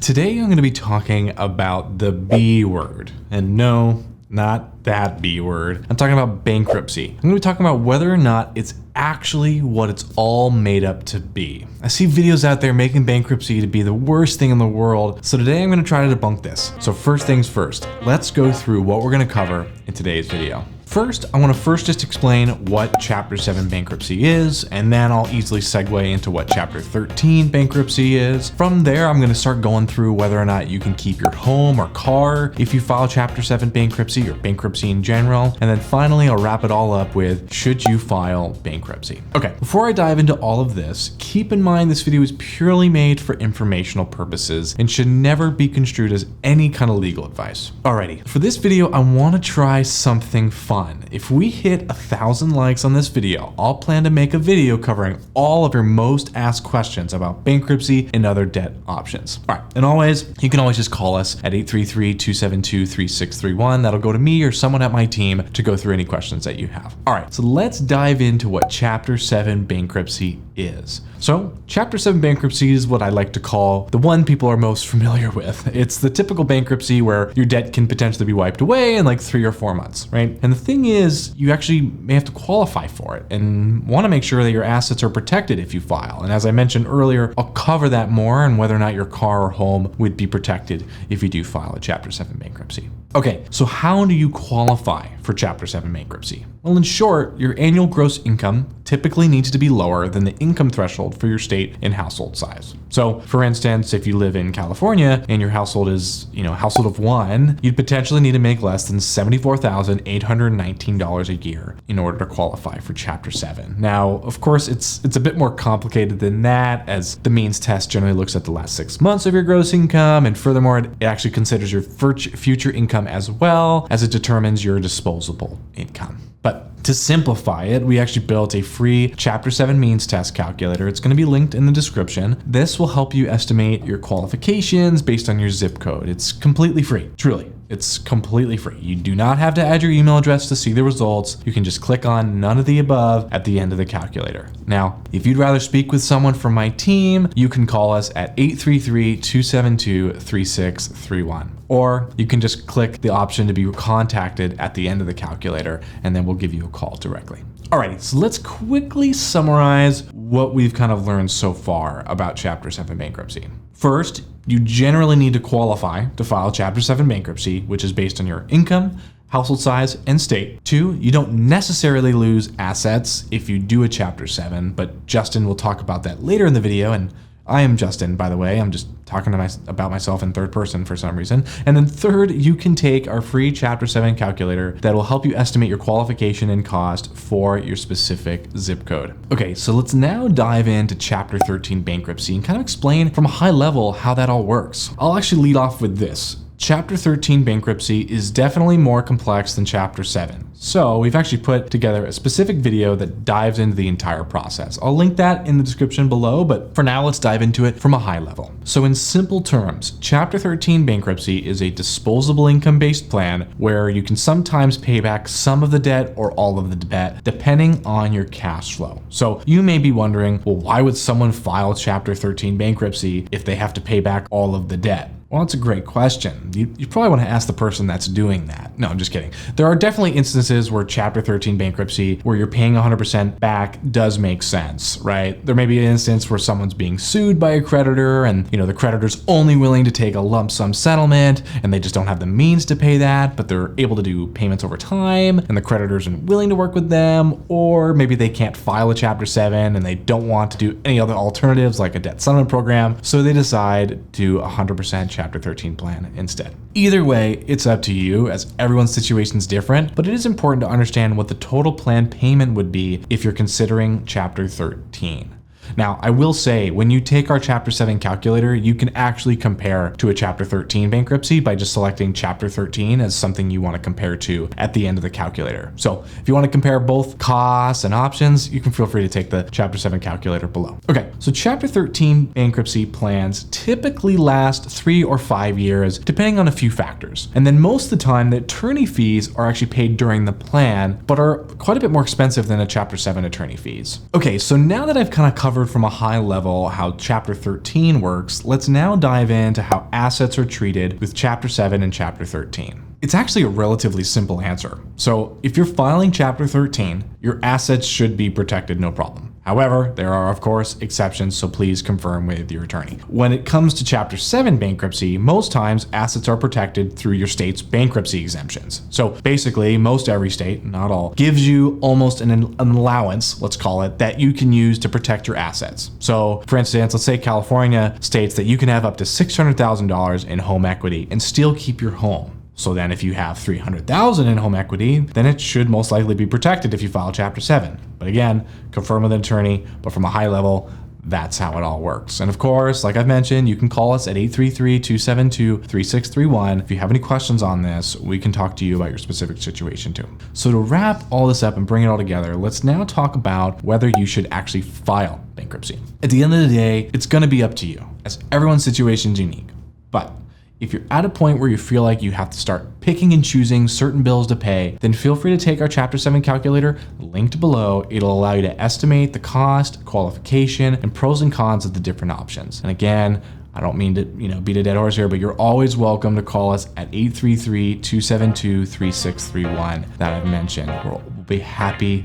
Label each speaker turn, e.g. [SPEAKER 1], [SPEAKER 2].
[SPEAKER 1] Today I'm going to be talking about the B word, and no, not that B word. I'm talking about bankruptcy. I'm going to be talking about whether or not it's actually what it's all made up to be. I see videos out there making bankruptcy to be the worst thing in the world, so today I'm going to try to debunk this. So first things first, let's go through what we're going to cover in today's video. First, I want to just explain what Chapter 7 bankruptcy is, and then I'll easily segue into what Chapter 13 bankruptcy is. From there, I'm going to start going through whether or not you can keep your home or car if you file Chapter 7 bankruptcy or bankruptcy in general. And then finally, I'll wrap it all up with should you file bankruptcy. Okay, before I dive into all of this, keep in mind this video is purely made for informational purposes and should never be construed as any kind of legal advice. Alrighty, for this video, I want to try something fun. If we hit 1,000 likes on this video, I'll plan to make a video covering all of your most asked questions about bankruptcy and other debt options. All right, and always, you can always just call us at 833-272-3631. That'll go to me or someone at my team to go through any questions that you have. All right, so let's dive into what Chapter 7 bankruptcy is. So Chapter 7 bankruptcy is what I like to call the one people are most familiar with. It's the typical bankruptcy where your debt can potentially be wiped away in like 3 or 4 months, right? And the thing is, you actually may have to qualify for it and want to make sure that your assets are protected if you file. And as I mentioned earlier, I'll cover that more and whether or not your car or home would be protected if you do file a Chapter 7 bankruptcy. Okay, so how do you qualify for Chapter 7 bankruptcy? Well, in short, your annual gross income typically needs to be lower than the income threshold for your state and household size. So for instance, if you live in California and your household is, a household of 1, you'd potentially need to make less than $74,819 a year in order to qualify for Chapter 7. Now, of course, it's a bit more complicated than that, as the means test generally looks at the last 6 months of your gross income, and furthermore, it actually considers your future income as well as it determines your disposable income. But to simplify it, we actually built a free Chapter 7 means test calculator. It's going to be linked in the description. This will help you estimate your qualifications based on your zip code. It's completely free, truly. It's completely free. You do not have to add your email address to see the results. You can just click on none of the above at the end of the calculator. Now, if you'd rather speak with someone from my team, you can call us at 833-272-3631. Or you can just click the option to be contacted at the end of the calculator, and then we'll give you a call directly. Alrighty, so let's quickly summarize what we've kind of learned so far about Chapter 7 bankruptcy. First, you generally need to qualify to file Chapter 7 bankruptcy, which is based on your income, household size, and state. 2, you don't necessarily lose assets if you do a Chapter 7, but Justin will talk about that later in the video, and I am Justin, by the way. I'm just talking about myself in third person for some reason. And then 3rd, you can take our free Chapter 7 calculator that will help you estimate your qualification and cost for your specific zip code. Okay, so let's now dive into Chapter 13 bankruptcy and kind of explain from a high level how that all works. I'll actually lead off with this. Chapter 13 bankruptcy is definitely more complex than Chapter 7. So we've actually put together a specific video that dives into the entire process. I'll link that in the description below, but for now, let's dive into it from a high level. So in simple terms, Chapter 13 bankruptcy is a disposable income-based plan where you can sometimes pay back some of the debt or all of the debt, depending on your cash flow. So you may be wondering, well, why would someone file Chapter 13 bankruptcy if they have to pay back all of the debt? Well, that's a great question. You probably want to ask the person that's doing that. No, I'm just kidding. There are definitely instances where Chapter 13 bankruptcy, where you're paying 100% back, does make sense, right? There may be an instance where someone's being sued by a creditor and, the creditor's only willing to take a lump sum settlement and they just don't have the means to pay that, but they're able to do payments over time and the creditor isn't willing to work with them, or maybe they can't file a Chapter 7 and they don't want to do any other alternatives like a debt settlement program, so they decide to do 100% Chapter 13 plan instead. Either way, it's up to you, as everyone's situation is different, but it is important to understand what the total plan payment would be if you're considering Chapter 13. Now, I will say, when you take our Chapter 7 calculator, you can actually compare to a Chapter 13 bankruptcy by just selecting Chapter 13 as something you want to compare to at the end of the calculator. So if you want to compare both costs and options, you can feel free to take the Chapter 7 calculator below. Okay, so Chapter 13 bankruptcy plans typically last 3 or 5 years, depending on a few factors. And then most of the time, the attorney fees are actually paid during the plan, but are quite a bit more expensive than a Chapter 7 attorney fees. Okay, so now that I've kind of covered covered from a high level how Chapter 13 works, let's now dive into how assets are treated with Chapter 7 and Chapter 13. It's actually a relatively simple answer. So if you're filing Chapter 13, your assets should be protected, no problem. However, there are of course exceptions, so please confirm with your attorney. When it comes to Chapter 7 bankruptcy, most times assets are protected through your state's bankruptcy exemptions. So basically, most every state, not all, gives you almost an allowance, let's call it, that you can use to protect your assets. So for instance, let's say California states that you can have up to $600,000 in home equity and still keep your home. So then if you have $300,000 in home equity, then it should most likely be protected if you file Chapter 7. But again, confirm with an attorney, but from a high level, that's how it all works. And of course, like I've mentioned, you can call us at 833-272-3631. If you have any questions on this, we can talk to you about your specific situation too. So to wrap all this up and bring it all together, let's now talk about whether you should actually file bankruptcy. At the end of the day, it's gonna be up to you, as everyone's situation is unique. But if you're at a point where you feel like you have to start picking and choosing certain bills to pay, then feel free to take our Chapter 7 calculator linked below. It'll allow you to estimate the cost, qualification, and pros and cons of the different options. And again, I don't mean to beat a dead horse here, but you're always welcome to call us at 833-272-3631 that I've mentioned. We'll be happy